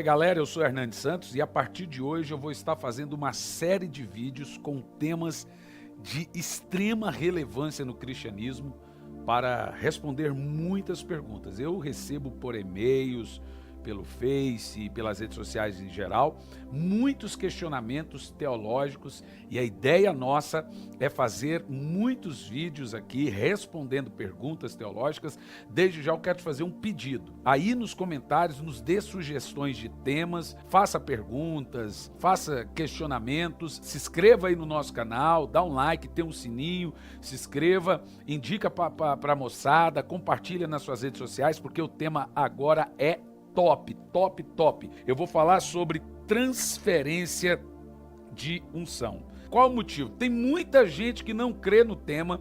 galera, eu sou Hernandes Santos e a partir de hoje eu vou estar fazendo uma série de vídeos com temas de extrema relevância no cristianismo para responder muitas perguntas. Eu recebo por e-mails, pelo Face e pelas redes sociais em geral, muitos questionamentos teológicos e a ideia nossa é fazer muitos vídeos aqui respondendo perguntas teológicas. Desde já eu quero te fazer um pedido. Aí nos comentários nos dê sugestões de temas, faça perguntas, faça questionamentos, se inscreva aí no nosso canal, dá um like, tem um sininho, se inscreva, indica para a moçada, compartilha nas suas redes sociais, porque o tema agora é top. Eu vou falar sobre transferência de unção. Qual o motivo? Tem muita gente que não crê no tema,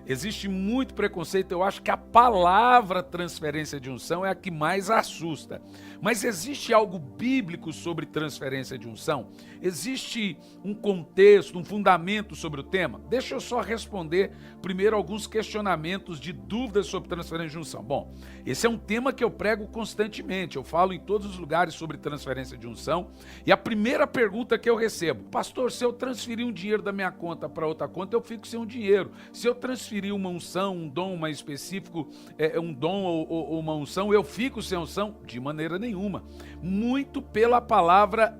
existe muito preconceito. Eu acho que a palavra transferência de unção é a que mais assusta. Mas existe algo bíblico sobre transferência de unção? Existe um contexto, um fundamento sobre o tema? Deixa eu só responder primeiro alguns questionamentos de dúvidas sobre transferência de unção. Bom, esse é um tema que eu prego constantemente, eu falo em todos os lugares sobre transferência de unção, e a primeira pergunta que eu recebo: pastor, se eu transferir um dinheiro da minha conta para outra conta, eu fico sem um dinheiro. Se eu transferir uma unção, um dom mais específico, um dom ou uma unção, eu fico sem unção? De maneira nenhuma. Muito pela palavra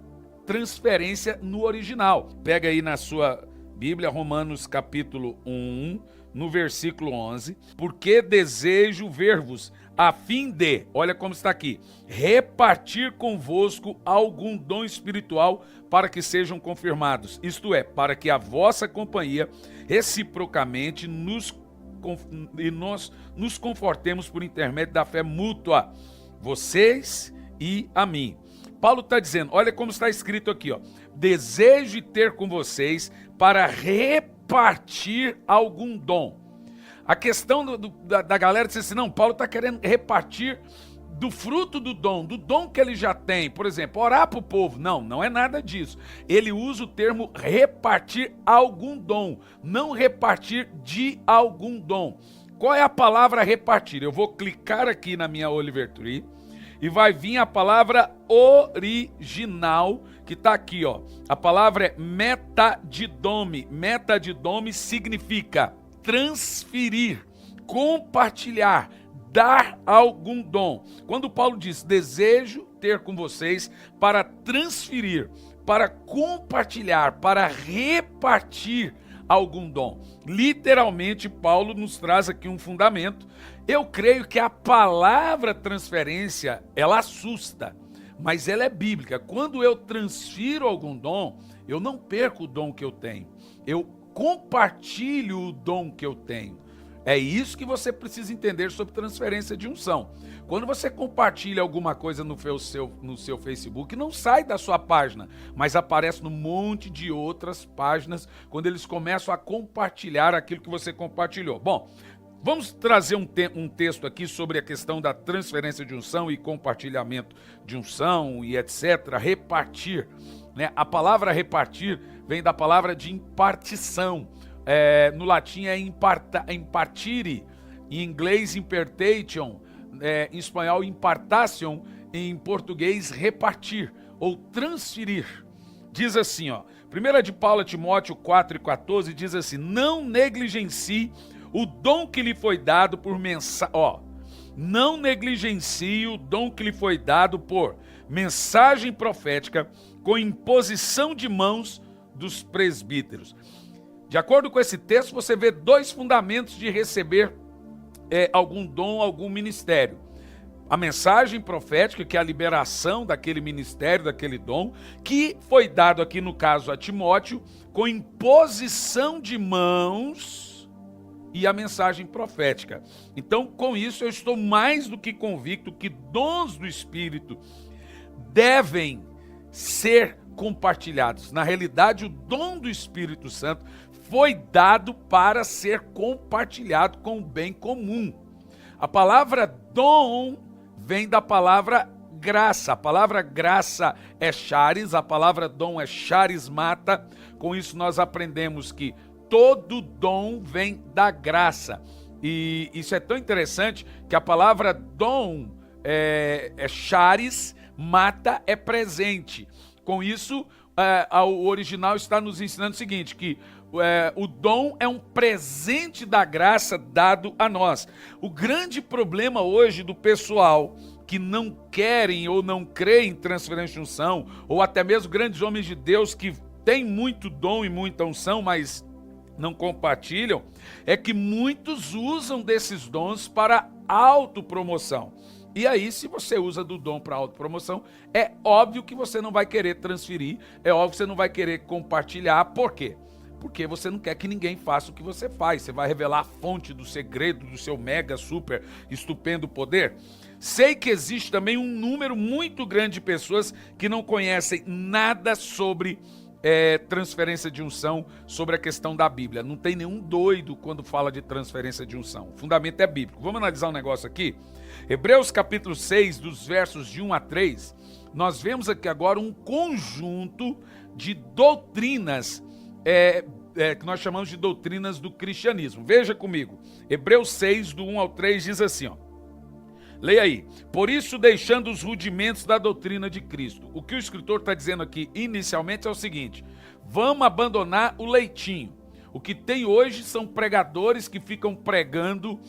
transferência no original. Pega aí na sua Bíblia, Romanos capítulo 1, no versículo 11. Porque desejo ver-vos a fim de, olha como está aqui, repartir convosco algum dom espiritual para que sejam confirmados. Isto é, para que a vossa companhia reciprocamente nós nos confortemos por intermédio da fé mútua, vocês e a mim. Paulo está dizendo, olha como está escrito aqui, ó: desejo ter com vocês para repartir algum dom. A questão da galera diz assim, não, Paulo está querendo repartir do fruto do dom que ele já tem. Por exemplo, orar para o povo. Não, não é nada disso. Ele usa o termo repartir algum dom, não repartir de algum dom. Qual é a palavra repartir? Eu vou clicar aqui na minha Oliver Tree e vai vir a palavra original, que está aqui, ó. A palavra é metadidome. Metadidome significa transferir, compartilhar, dar algum dom. Quando Paulo diz, desejo ter com vocês para transferir, para compartilhar, para repartir algum dom. Literalmente, Paulo nos traz aqui um fundamento. Eu creio que a palavra transferência, ela assusta, mas ela é bíblica. Quando eu transfiro algum dom, eu não perco o dom que eu tenho. Eu compartilho o dom que eu tenho. É isso que você precisa entender sobre transferência de unção. Quando você compartilha alguma coisa no seu Facebook, não sai da sua página, mas aparece num monte de outras páginas quando eles começam a compartilhar aquilo que você compartilhou. Bom, vamos trazer um texto aqui sobre a questão da transferência de unção e compartilhamento de unção e etc. Repartir, né? A palavra repartir vem da palavra de impartição. No latim é impartire, em inglês impartation, em espanhol impartation, em português repartir ou transferir. Diz assim, ó, 1 de Paulo a Timóteo 4:14 diz assim: não negligencie o dom que lhe foi dado por não negligencie o dom que lhe foi dado por mensagem profética com imposição de mãos dos presbíteros. De acordo com esse texto, você vê dois fundamentos de receber algum dom, algum ministério. A mensagem profética, que é a liberação daquele ministério, daquele dom, que foi dado aqui no caso a Timóteo, com imposição de mãos, e a mensagem profética. Então, com isso, eu estou mais do que convicto que dons do Espírito devem ser compartilhados. Na realidade, o dom do Espírito Santo foi dado para ser compartilhado com o bem comum. A palavra dom vem da palavra graça. A palavra graça é charis, a palavra dom é charismata. Com isso nós aprendemos que todo dom vem da graça. E isso é tão interessante que a palavra dom é charis, Mata é presente. Com isso, o original está nos ensinando o seguinte, que o dom é um presente da graça dado a nós. O grande problema hoje do pessoal que não querem ou não creem em transferência de unção, ou até mesmo grandes homens de Deus que têm muito dom e muita unção, mas não compartilham, é que muitos usam desses dons para autopromoção. E aí, se você usa do dom para autopromoção, é óbvio que você não vai querer transferir, é óbvio que você não vai querer compartilhar. Por quê? Porque você não quer que ninguém faça o que você faz. Você vai revelar a fonte do segredo do seu mega, super, estupendo poder. Sei que existe também um número muito grande de pessoas que não conhecem nada sobre transferência de unção, sobre a questão da Bíblia. Não tem nenhum doido quando fala de transferência de unção. O fundamento é bíblico. Vamos analisar um negócio aqui? Hebreus capítulo 6, dos versos de 1 a 3, nós vemos aqui agora um conjunto de doutrinas que nós chamamos de doutrinas do cristianismo. Veja comigo, Hebreus 6, do 1 ao 3, diz assim, ó. Leia aí. Por isso, deixando os rudimentos da doutrina de Cristo. O que o escritor está dizendo aqui inicialmente é o seguinte: vamos abandonar o leitinho. O que tem hoje são pregadores que ficam pregando,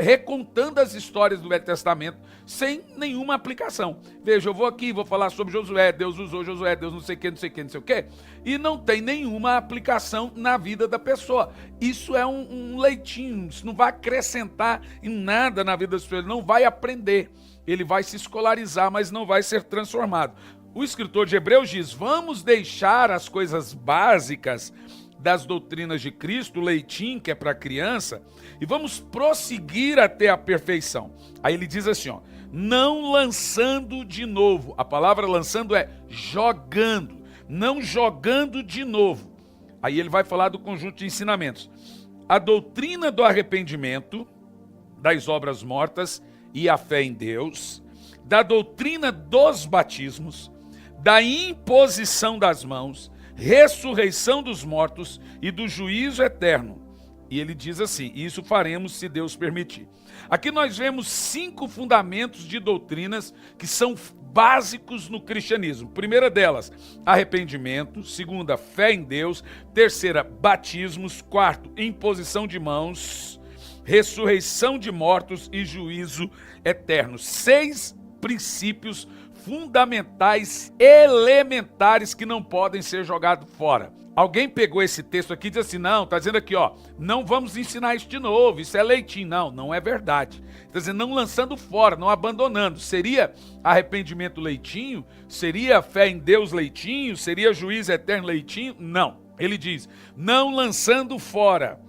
recontando as histórias do Velho Testamento sem nenhuma aplicação. Veja, eu vou aqui, vou falar sobre Josué, Deus usou Josué, Deus não sei o que, não sei o que, não sei o que, e não tem nenhuma aplicação na vida da pessoa. Isso é um leitinho, isso não vai acrescentar em nada na vida das pessoas, ele não vai aprender, ele vai se escolarizar, mas não vai ser transformado. O escritor de Hebreus diz, vamos deixar as coisas básicas das doutrinas de Cristo, o leitinho que é para criança, e vamos prosseguir até a perfeição. Aí ele diz assim, ó, não lançando de novo. A palavra lançando é jogando, não jogando de novo. Aí ele vai falar do conjunto de ensinamentos. A doutrina do arrependimento, das obras mortas e a fé em Deus, da doutrina dos batismos, da imposição das mãos, ressurreição dos mortos e do juízo eterno. E ele diz assim, isso faremos se Deus permitir. Aqui nós vemos 5 fundamentos de doutrinas que são básicos no cristianismo. Primeira delas, arrependimento. Segunda, fé em Deus. Terceira, batismos. Quarto, imposição de mãos, ressurreição de mortos e juízo eterno. 6 princípios fundamentais, elementares, que não podem ser jogados fora. Alguém pegou esse texto aqui e disse assim, não, está dizendo aqui, ó, não vamos ensinar isso de novo, isso é leitinho. Não, não é verdade. Está dizendo, não lançando fora, não abandonando. Seria arrependimento leitinho? Seria fé em Deus leitinho? Seria juízo eterno leitinho? Não. Ele diz, não lançando fora.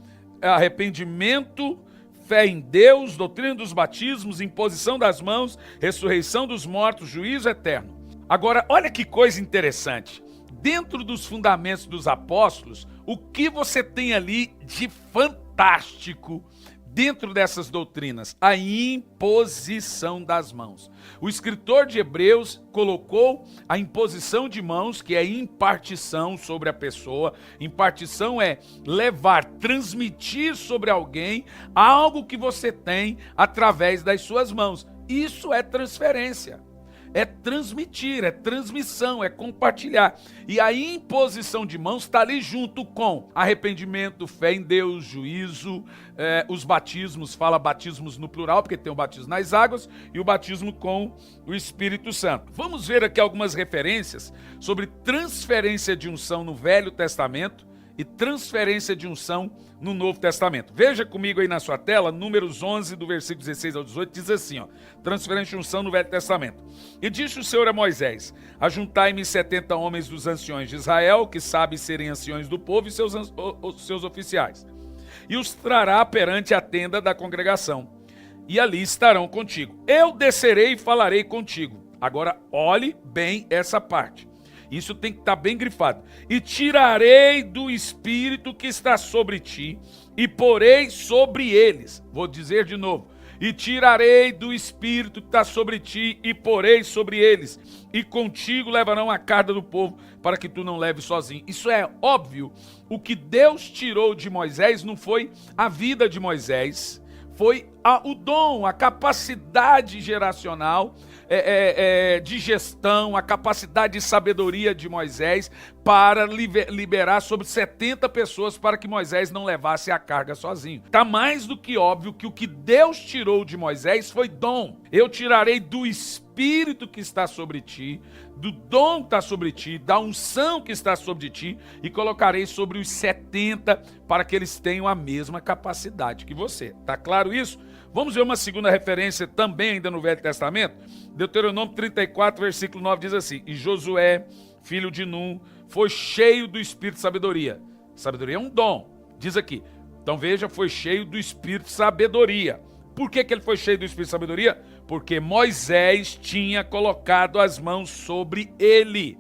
Arrependimento, fé em Deus, doutrina dos batismos, imposição das mãos, ressurreição dos mortos, juízo eterno. Agora, olha que coisa interessante. Dentro dos fundamentos dos apóstolos, o que você tem ali de fantástico dentro dessas doutrinas? A imposição das mãos. O escritor de Hebreus colocou a imposição de mãos, que é impartição sobre a pessoa. Impartição é levar, transmitir sobre alguém algo que você tem através das suas mãos. Isso é transferência. É transmitir, é transmissão, é compartilhar. E a imposição de mãos está ali junto com arrependimento, fé em Deus, juízo, os batismos, fala batismos no plural, porque tem o batismo nas águas e o batismo com o Espírito Santo. Vamos ver aqui algumas referências sobre transferência de unção no Velho Testamento e transferência de unção no Novo Testamento. Veja comigo aí na sua tela, Números 11, do versículo 16 ao 18, diz assim, ó, transferência de unção no Velho Testamento. E disse o Senhor a Moisés, ajuntai-me 70 homens dos anciões de Israel, que sabem serem anciões do povo e seus oficiais, e os trará perante a tenda da congregação, e ali estarão contigo. Eu descerei e falarei contigo. Agora, olhe bem essa parte. Isso tem que estar bem grifado. E tirarei do espírito que está sobre ti e porei sobre eles. Vou dizer de novo. E tirarei do espírito que está sobre ti e porei sobre eles. E contigo levarão a carga do povo para que tu não leves sozinho. Isso é óbvio. O que Deus tirou de Moisés não foi a vida de Moisés. foi o dom, a capacidade geracional, de gestão, a capacidade de sabedoria de Moisés para liberar sobre 70 pessoas para que Moisés não levasse a carga sozinho. Está mais do que óbvio que o que Deus tirou de Moisés foi dom. Eu tirarei do Espírito que está sobre ti, do dom que está sobre ti, da unção que está sobre ti, e colocarei sobre os 70 para que eles tenham a mesma capacidade que você. Está claro isso? Vamos ver uma segunda referência também ainda no Velho Testamento. Deuteronômio 34, versículo 9 diz assim: e Josué, filho de Num, foi cheio do Espírito de sabedoria. Sabedoria é um dom, diz aqui. Então veja, foi cheio do Espírito de sabedoria. Por que ele foi cheio do Espírito de sabedoria? Porque Moisés tinha colocado as mãos sobre ele.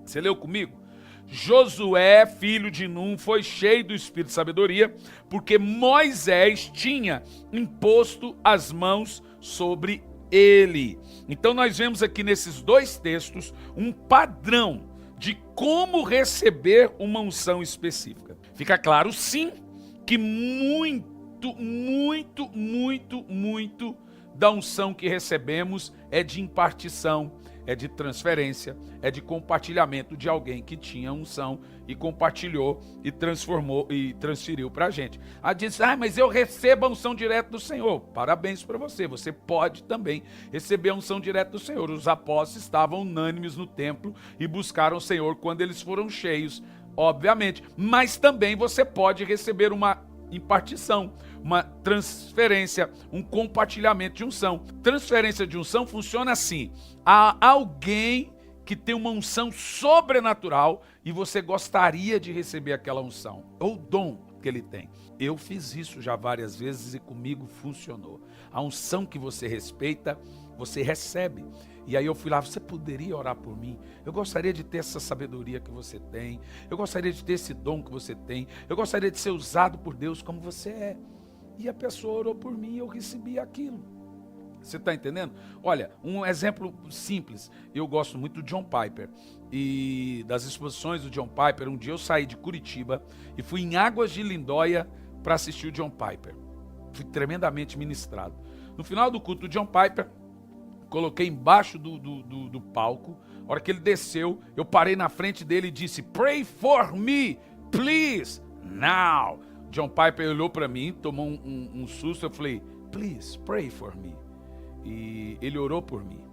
Você leu comigo? Josué, filho de Num, foi cheio do Espírito de sabedoria, porque Moisés tinha imposto as mãos sobre ele. Então nós vemos aqui nesses dois textos um padrão de como receber uma unção específica. Fica claro, sim, que muito da unção que recebemos é de impartição, é de transferência, é de compartilhamento de alguém que tinha unção e compartilhou e transformou e transferiu para a gente. Aí diz, mas eu recebo a unção direto do Senhor. Parabéns para você, você pode também receber a unção direto do Senhor. Os apóstolos estavam unânimes no templo e buscaram o Senhor quando eles foram cheios, obviamente. Mas também você pode receber uma impartição, uma transferência, um compartilhamento de unção. Transferência de unção funciona assim: há alguém que tem uma unção sobrenatural e você gostaria de receber aquela unção, ou dom que ele tem. Eu fiz isso já várias vezes e comigo funcionou. A unção que você respeita, você recebe. E aí eu fui lá, você poderia orar por mim? Eu gostaria de ter essa sabedoria que você tem. Eu gostaria de ter esse dom que você tem. Eu gostaria de ser usado por Deus como você é. E a pessoa orou por mim e eu recebi aquilo. Você está entendendo? Olha, um exemplo simples. Eu gosto muito do John Piper. E das exposições do John Piper, um dia eu saí de Curitiba e fui em Águas de Lindóia para assistir o John Piper. Fui tremendamente ministrado. No final do culto do John Piper, coloquei embaixo do palco. A hora que ele desceu, eu parei na frente dele e disse, pray for me, please, now. John Piper olhou para mim, tomou um susto. Eu falei, please, pray for me. E ele orou por mim.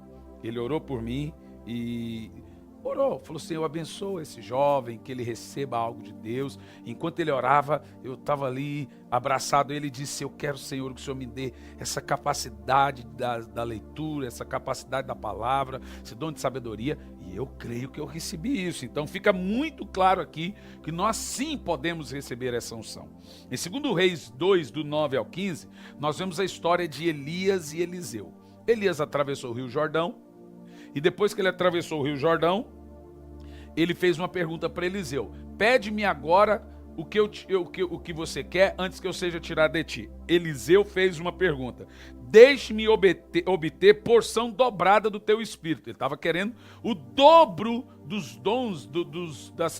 Ele orou por mim e orou. Falou, Senhor, abençoa esse jovem, que ele receba algo de Deus. Enquanto ele orava, eu estava ali abraçado a ele e disse, eu quero, Senhor, que o Senhor me dê essa capacidade da leitura, essa capacidade da palavra, esse dom de sabedoria. E eu creio que eu recebi isso. Então fica muito claro aqui que nós sim podemos receber essa unção. Em 2 Reis 2, do 9 ao 15, nós vemos a história de Elias e Eliseu. Elias atravessou o Rio Jordão, e depois que ele atravessou o Rio Jordão, ele fez uma pergunta para Eliseu, pede-me agora o que você quer antes que eu seja tirado de ti. Eliseu fez uma pergunta, deixe-me obter porção dobrada do teu espírito. Ele estava querendo o dobro dos dons,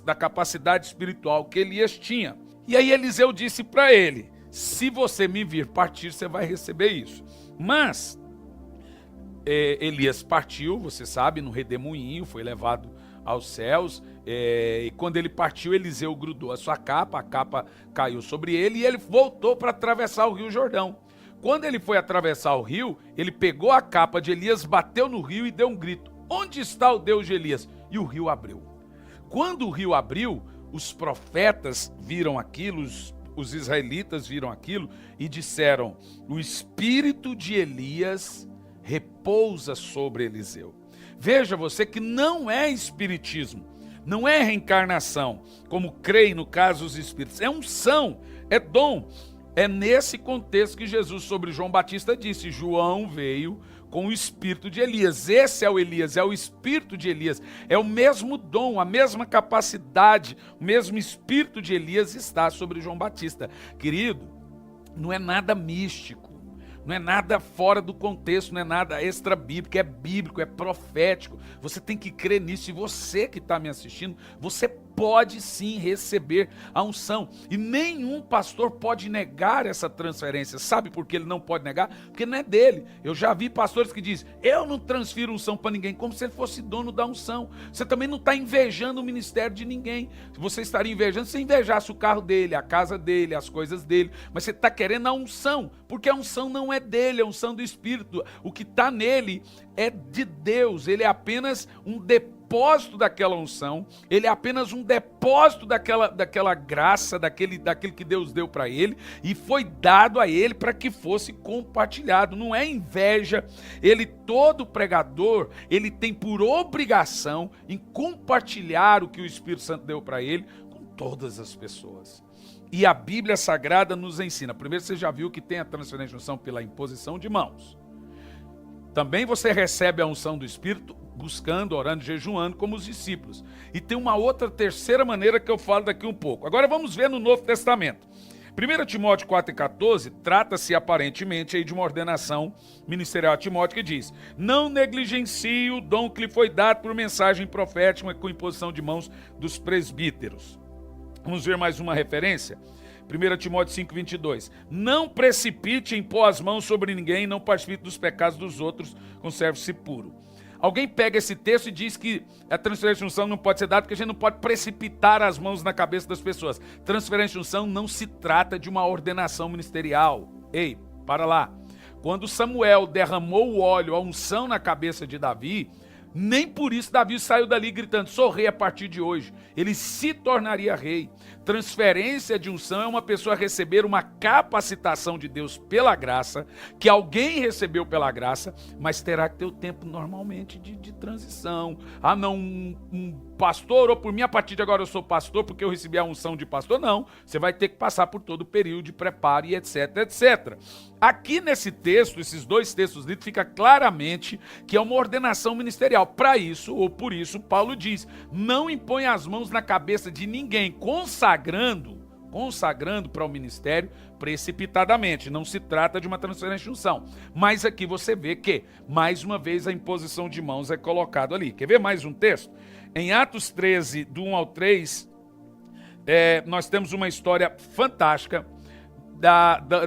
da capacidade espiritual que Elias tinha. E aí Eliseu disse para ele, se você me vir partir, você vai receber isso. Mas Elias partiu, você sabe, no redemoinho, foi levado aos céus, e quando ele partiu, Eliseu grudou a sua capa, a capa caiu sobre ele e ele voltou para atravessar o Rio Jordão. Quando ele foi atravessar o rio, ele pegou a capa de Elias, bateu no rio e deu um grito, onde está o Deus de Elias? E o rio abriu. Quando o rio abriu, os profetas viram aquilo, os israelitas viram aquilo e disseram, o espírito de Elias repousa sobre Eliseu. Veja você que não é espiritismo, não é reencarnação, como creem no caso os espíritos, é unção, é dom. É nesse contexto que Jesus sobre João Batista disse, João veio com o espírito de Elias. Esse é o Elias, é o espírito de Elias, é o mesmo dom, a mesma capacidade, o mesmo espírito de Elias está sobre João Batista. Querido, não é nada místico. Não é nada fora do contexto, não é nada extra-bíblico, é bíblico, é profético. Você tem que crer nisso. E você que está me assistindo, você pode sim receber a unção. E nenhum pastor pode negar essa transferência. Sabe por que ele não pode negar? Porque não é dele. Eu já vi pastores que dizem, eu não transfiro unção para ninguém, como se ele fosse dono da unção. Você também não está invejando o ministério de ninguém. Se você estaria invejando, você invejasse o carro dele, a casa dele, as coisas dele. Mas você está querendo a unção, porque a unção não é dele, é a unção do Espírito. O que está nele é de Deus, ele é apenas um depósito daquela unção, ele é apenas um depósito daquela graça, daquele que Deus deu para ele, e foi dado a ele para que fosse compartilhado. Não é inveja. Todo pregador, ele tem por obrigação em compartilhar o que o Espírito Santo deu para ele com todas as pessoas. E a Bíblia Sagrada nos ensina. Primeiro, você já viu que tem a transferência de unção pela imposição de mãos. Também você recebe a unção do Espírito buscando, orando, jejuando, como os discípulos. E tem uma outra terceira maneira que eu falo daqui um pouco. Agora vamos ver no Novo Testamento. 1 Timóteo 4,14 trata-se aparentemente aí de uma ordenação ministerial a Timóteo que diz: não negligencie o dom que lhe foi dado por mensagem profética com imposição de mãos dos presbíteros. Vamos ver mais uma referência? 1 Timóteo 5,22. Não precipite em pôr as mãos sobre ninguém, não participe dos pecados dos outros, conserve-se puro. Alguém pega esse texto e diz que a transferência de unção não pode ser dada porque a gente não pode precipitar as mãos na cabeça das pessoas. Transferência de unção não se trata de uma ordenação ministerial. Ei, para lá. Quando Samuel derramou o óleo, a unção na cabeça de Davi, nem por isso Davi saiu dali gritando, sou rei a partir de hoje. Ele se tornaria rei. Transferência de unção é uma pessoa receber uma capacitação de Deus pela graça, que alguém recebeu pela graça, mas terá que ter o tempo normalmente de transição. Ah não, um pastor, ou por mim a partir de agora eu sou pastor porque eu recebi a unção de pastor. Não, você vai ter que passar por todo o período de preparo e etc, etc. Aqui nesse texto, esses dois textos lidos, fica claramente que é uma ordenação ministerial. Para isso, ou por isso, Paulo diz, não impõe as mãos na cabeça de ninguém, consagrando para o ministério precipitadamente. Não se trata de uma transferência de unção. Mas aqui você vê que, mais uma vez, a imposição de mãos é colocado ali. Quer ver mais um texto? Em Atos 13, do 1 ao 3, nós temos uma história fantástica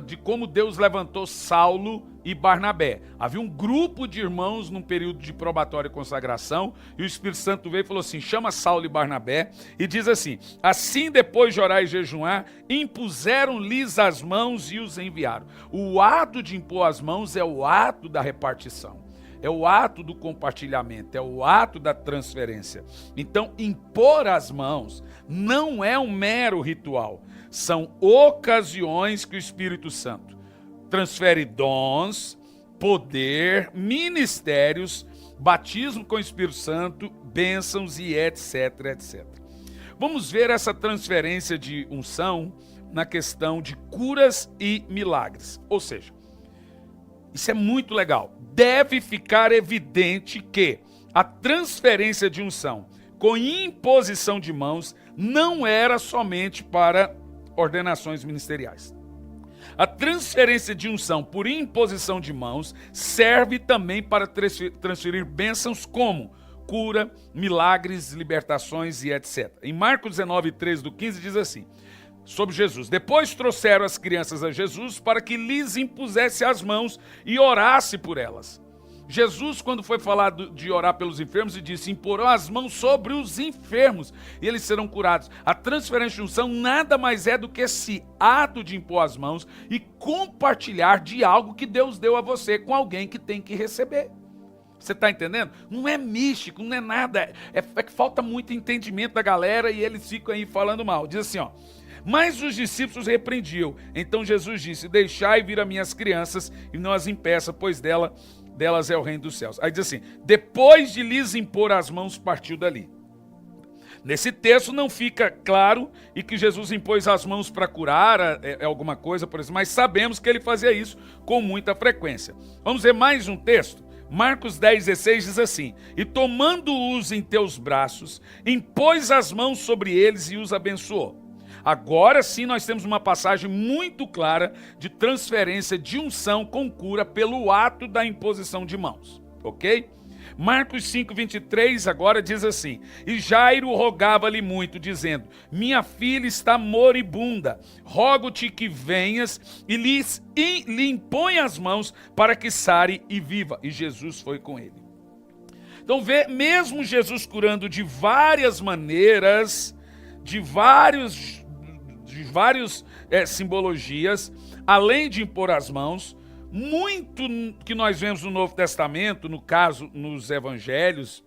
de como Deus levantou Saulo e Barnabé. Havia um grupo de irmãos num período de probatória e consagração, e o Espírito Santo veio e falou assim, chama Saulo e Barnabé, e diz assim, assim depois de orar e jejuar, impuseram-lhes as mãos e os enviaram. O ato de impor as mãos é o ato da repartição. É o ato do compartilhamento, é o ato da transferência. Então, impor as mãos não é um mero ritual. São ocasiões que o Espírito Santo transfere dons, poder, ministérios, batismo com o Espírito Santo, bênçãos e etc, etc. Vamos ver essa transferência de unção na questão de curas e milagres. Ou seja, isso é muito legal. Deve ficar evidente que a transferência de unção com imposição de mãos não era somente para ordenações ministeriais. A transferência de unção por imposição de mãos serve também para transferir bênçãos como cura, milagres, libertações e etc. Em Marcos 19, 13 do 15 diz assim, sobre Jesus. Depois trouxeram as crianças a Jesus para que lhes impusesse as mãos e orasse por elas. Jesus, quando foi falar de orar pelos enfermos, ele disse, imporão as mãos sobre os enfermos e eles serão curados. A transferência de unção nada mais é do que esse ato de impor as mãos e compartilhar de algo que Deus deu a você com alguém que tem que receber. Você está entendendo? Não é místico, não é nada. É que falta muito entendimento da galera e eles ficam aí falando mal. Diz assim, ó. Mas os discípulos repreendiam. Então Jesus disse, deixai vir as minhas crianças e não as impeça, pois delas é o reino dos céus. Aí diz assim, depois de lhes impor as mãos, partiu dali. Nesse texto não fica claro e que Jesus impôs as mãos para curar alguma coisa, por exemplo, mas sabemos que ele fazia isso com muita frequência. Vamos ver mais um texto? Marcos 10, 16 diz assim, e tomando-os em teus braços, impôs as mãos sobre eles e os abençoou. Agora sim nós temos uma passagem muito clara de transferência de unção com cura pelo ato da imposição de mãos, ok? Marcos 5:23 agora diz assim: e Jairo rogava-lhe muito, dizendo: minha filha está moribunda, rogo-te que venhas e lhe impõe as mãos para que sare e viva. E Jesus foi com ele. Então vê, mesmo Jesus curando de várias maneiras, de vários simbologias, além de impor as mãos, muito que nós vemos no Novo Testamento, no caso nos Evangelhos,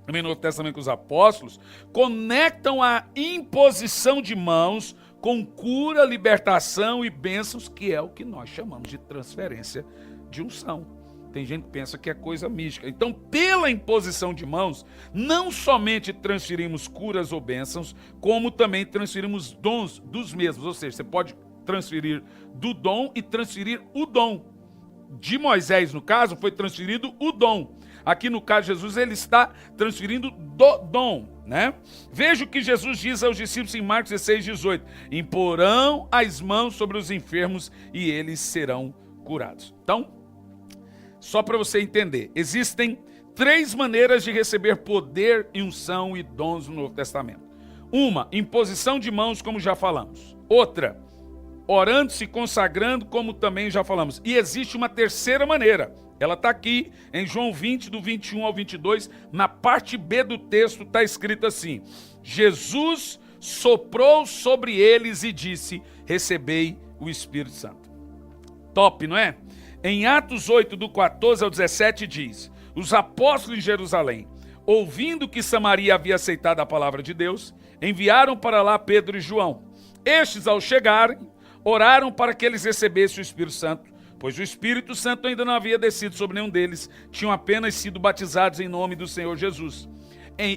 também no Novo Testamento com os apóstolos, conectam a imposição de mãos com cura, libertação e bênçãos, que é o que nós chamamos de transferência de unção. Tem gente que pensa que é coisa mística. Então, pela imposição de mãos, não somente transferimos curas ou bênçãos, como também transferimos dons dos mesmos. Ou seja, você pode transferir do dom e transferir o dom. De Moisés, no caso, foi transferido o dom. Aqui no caso de Jesus, ele está transferindo do dom, né? Veja o que Jesus diz aos discípulos em Marcos 16:18. Imporão as mãos sobre os enfermos e eles serão curados. Então, só para você entender, existem 3 maneiras de receber poder, unção e dons no Novo Testamento. Uma, imposição de mãos, como já falamos. Outra, orando-se, consagrando, como também já falamos. E existe uma terceira maneira. Ela está aqui em João 20, do 21 ao 22. Na parte B do texto está escrito assim: Jesus soprou sobre eles e disse: recebei o Espírito Santo. Top, não é? Em Atos 8, do 14 ao 17 diz: os apóstolos em Jerusalém, ouvindo que Samaria havia aceitado a palavra de Deus, enviaram para lá Pedro e João. Estes, ao chegarem, oraram para que eles recebessem o Espírito Santo, pois o Espírito Santo ainda não havia descido sobre nenhum deles, tinham apenas sido batizados em nome do Senhor Jesus.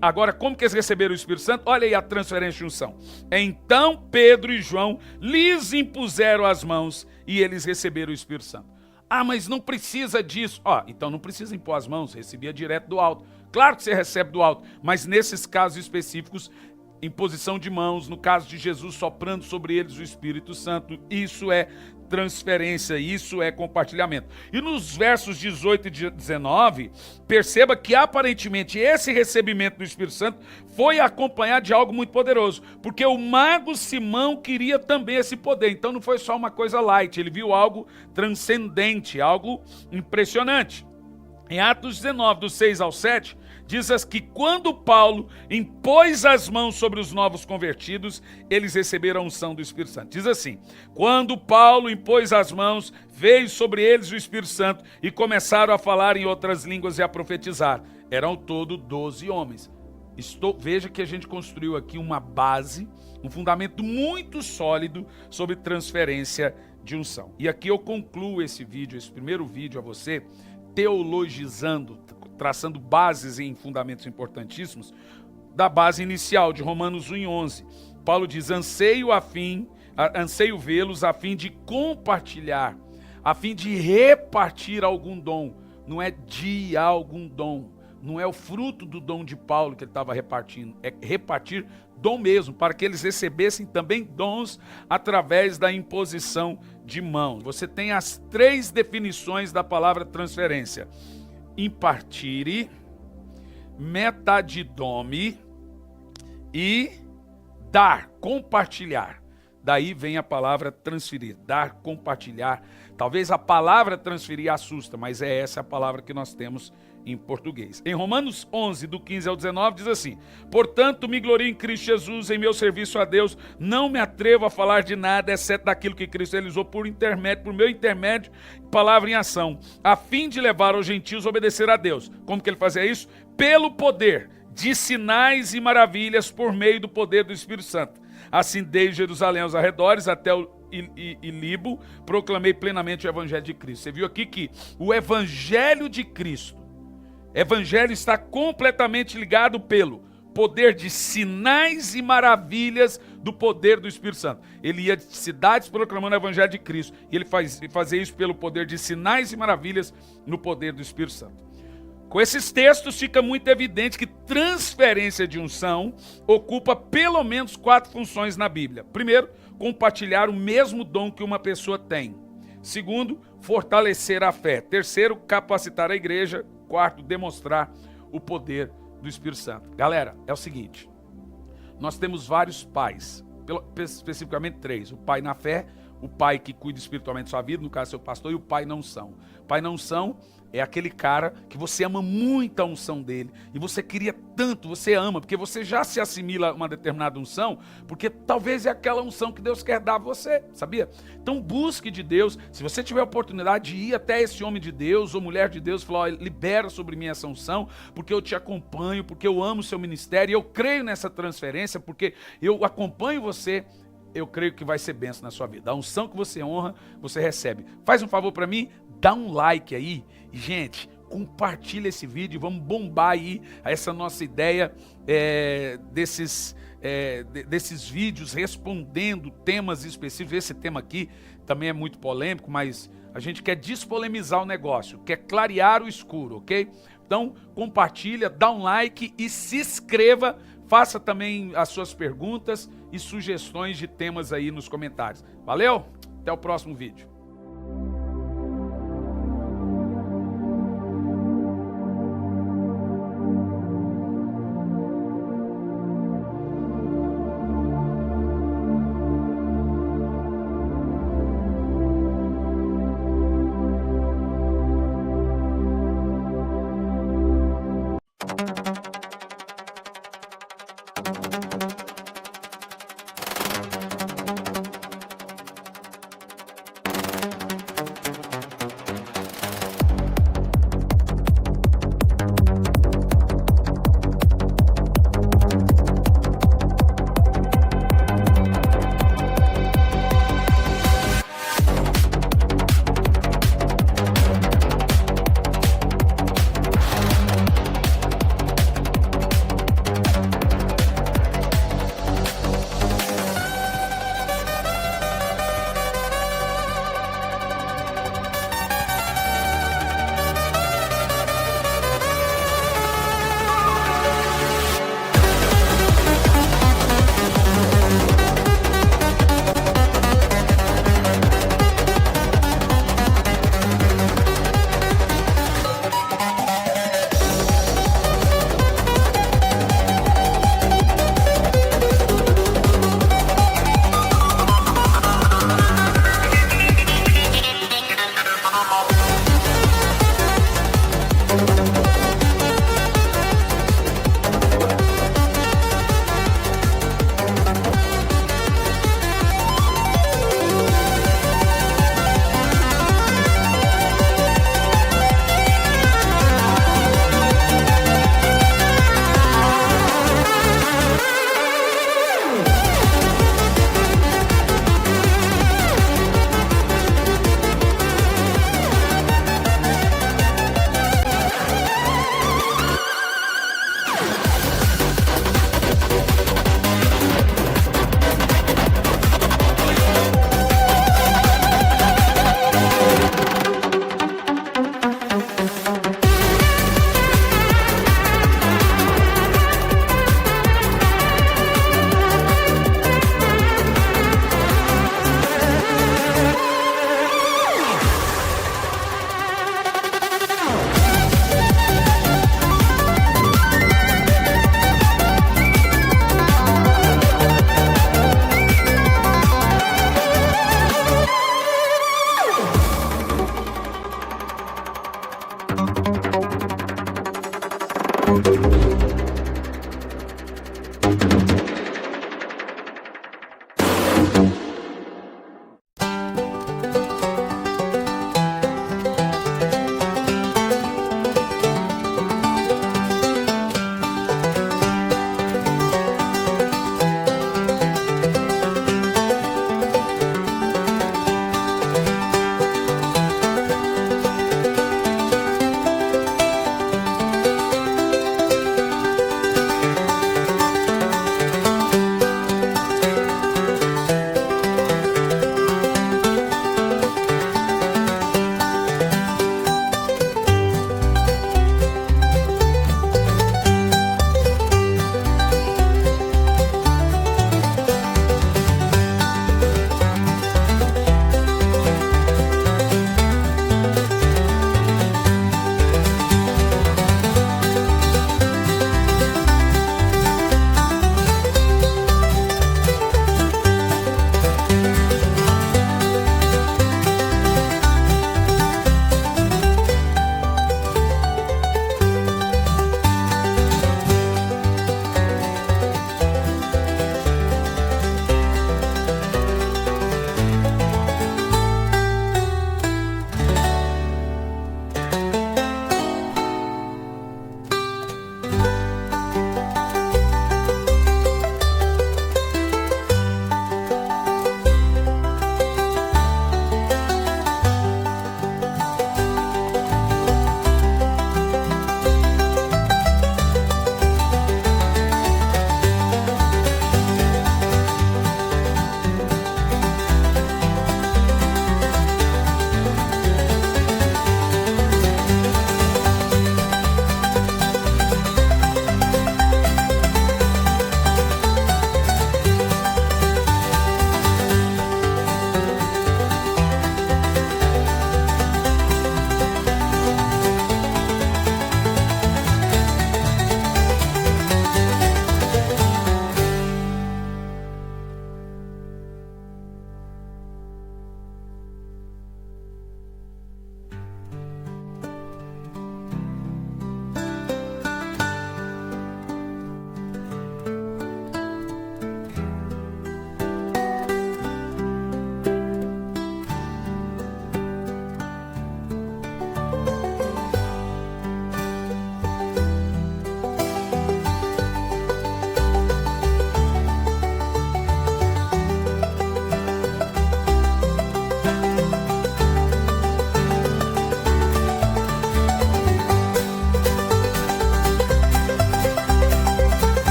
Agora, como que eles receberam o Espírito Santo? Olha aí a transferência de unção. Então Pedro e João lhes impuseram as mãos e eles receberam o Espírito Santo. Ah, mas não precisa disso. Então não precisa impor as mãos, recebia direto do alto. Claro que você recebe do alto, mas nesses casos específicos, imposição de mãos, no caso de Jesus soprando sobre eles o Espírito Santo, isso é transferência, isso é compartilhamento. E nos versos 18 e 19, perceba que aparentemente esse recebimento do Espírito Santo foi acompanhado de algo muito poderoso, porque o mago Simão queria também esse poder, então não foi só uma coisa light, ele viu algo transcendente, algo impressionante. Em Atos 19, do 6 ao 7, diz que quando Paulo impôs as mãos sobre os novos convertidos, eles receberam a unção do Espírito Santo. Diz assim: quando Paulo impôs as mãos, veio sobre eles o Espírito Santo e começaram a falar em outras línguas e a profetizar. Eram ao todo 12 homens. Veja que a gente construiu aqui uma base, um fundamento muito sólido sobre transferência de unção. E aqui eu concluo esse vídeo, esse primeiro vídeo a você, teologizando, traçando bases em fundamentos importantíssimos, da base inicial de Romanos 1:11. Paulo diz: anseio vê-los a fim de compartilhar, a fim de repartir algum dom. Não é de algum dom, não é o fruto do dom de Paulo que ele estava repartindo, é repartir dom mesmo, para que eles recebessem também dons através da imposição de mãos. Você tem as 3 definições da palavra transferência: impartire, metadidome e dar, compartilhar. Daí vem a palavra transferir, dar, compartilhar. Talvez a palavra transferir assusta, mas é essa a palavra que nós temos em português. Em Romanos 11, do 15 ao 19, diz assim: portanto, me glorio em Cristo Jesus, em meu serviço a Deus, não me atrevo a falar de nada, exceto daquilo que Cristo realizou por meu intermédio, palavra em ação, a fim de levar os gentios a obedecer a Deus. Como que ele fazia isso? Pelo poder de sinais e maravilhas, por meio do poder do Espírito Santo. Assim, desde Jerusalém aos arredores até o Ilibo, proclamei plenamente o Evangelho de Cristo. Você viu aqui que o Evangelho de Cristo, Evangelho está completamente ligado pelo poder de sinais e maravilhas do poder do Espírito Santo. Ele ia de cidades proclamando o Evangelho de Cristo, e ele fazia isso pelo poder de sinais e maravilhas no poder do Espírito Santo. Com esses textos fica muito evidente que transferência de unção ocupa pelo menos 4 funções na Bíblia. Primeiro, compartilhar o mesmo dom que uma pessoa tem. Segundo, fortalecer a fé. Terceiro, capacitar a igreja. quarto, demonstrar o poder do Espírito Santo. Galera, é o seguinte, nós temos vários pais, especificamente 3. O pai na fé, o pai que cuida espiritualmente da sua vida, no caso seu pastor, e o pai na unção. O pai na unção é aquele cara que você ama muito a unção dele, e você queria tanto, você ama, porque você já se assimila a uma determinada unção, porque talvez é aquela unção que Deus quer dar a você, sabia? Então busque de Deus, se você tiver a oportunidade de ir até esse homem de Deus ou mulher de Deus, falar, libera sobre mim essa unção, porque eu te acompanho, porque eu amo o seu ministério, e eu creio nessa transferência, porque eu acompanho você, eu creio que vai ser bênção na sua vida. A unção que você honra, você recebe. Faz um favor para mim, dá um like aí. E, gente, compartilha esse vídeo. Vamos bombar aí essa nossa ideia desses vídeos respondendo temas específicos. Esse tema aqui também é muito polêmico, mas a gente quer despolemizar o negócio, quer clarear o escuro, ok? Então, compartilha, dá um like e se inscreva. Faça também as suas perguntas e sugestões de temas aí nos comentários. Valeu? Até o próximo vídeo.